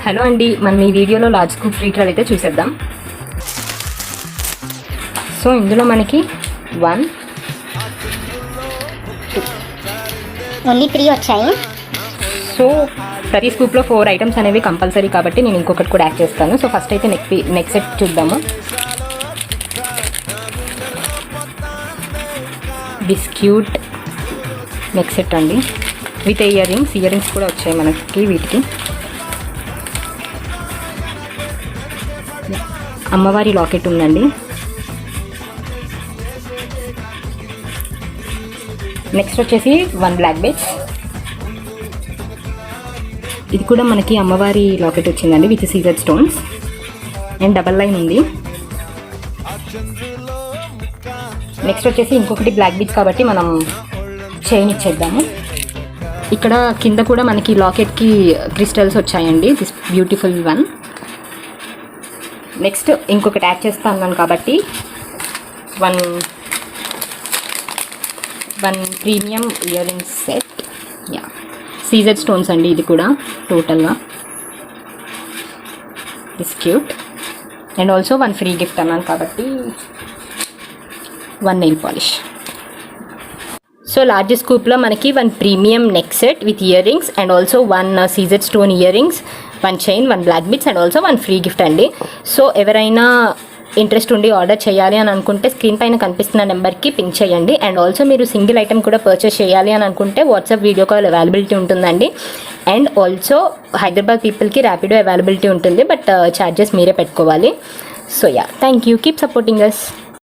Hello అండి, మనం ఈ వీడియోలో లార్జ్ స్కూప్ ఫ్రీటర్ అయితే చూసేద్దాం. సో ఇందులో మనకి 1 2 ఓన్లీ 3 వచ్చాయి. సో ప్రతి స్కూప్లో 4 ఐటమ్స్ అనేవి కంపల్సరీ కాబట్టి నేను ఇంకొకటి కూడా యాడ్ చేస్తాను. సో ఫస్ట్ అయితే నెక్స్ట్ సెట్ చూద్దాము. బిస్క్యూట్ నెక్స్ట్ సెట్ అండి, విత్ ఇయర్ రింగ్స్ కూడా వచ్చాయి మనకి. వీటికి అమ్మవారి లాకెట్ ఉందండి. నెక్స్ట్ వచ్చేసి 1 బ్లాక్ బెడ్స్. ఇది కూడా మనకి అమ్మవారి లాకెట్ వచ్చిందండి with Caesar stones and double line ఉంది. నెక్స్ట్ వచ్చేసి ఇంకొకటి బ్లాక్ బీడ్స్ కాబట్టి మనం చైన్ ఇచ్చేద్దాము. ఇక్కడ కింద కూడా మనకి లాకెట్కి క్రిస్టల్స్ వచ్చాయండి, దిస్ బ్యూటిఫుల్ వన్. నెక్స్ట్ ఇంకొకటి యాడ్ చేస్తా అన్నాను కాబట్టి 1 premium earrings set. Yeah, Caesar stones అండి ఇది కూడా టోటల్గా. Biscuit and also 1 free gift అన్నాను కాబట్టి 1 నెయిల్ పాలిష్. సో లార్జ్ స్కూప్లో మనకి 1 premium neck set with earrings and also 1 Caesar stone earrings, 1 chain, 1 black beads and also 1 free gift అండి. So ఎవరైనా ఇంట్రెస్ట్ ఉండి ఆర్డర్ చేయాలి అని అనుకుంటే స్క్రీన్ పైన కనిపిస్తున్న నెంబర్కి పింక్ చేయండి. అండ్ ఆల్సో మీరు సింగిల్ ఐటమ్ కూడా పర్చేస్ చేయాలి అని అనుకుంటే వాట్సాప్ వీడియో కాల్ అవైలబిలిటీ ఉంటుందండి. అండ్ ఆల్సో హైదరాబాద్ పీపుల్కి ర్యాపిడో అవైలబిలిటీ ఉంటుంది, బట్ ఛార్జెస్ మీరే పెట్టుకోవాలి. So yeah, thank you, keep supporting us.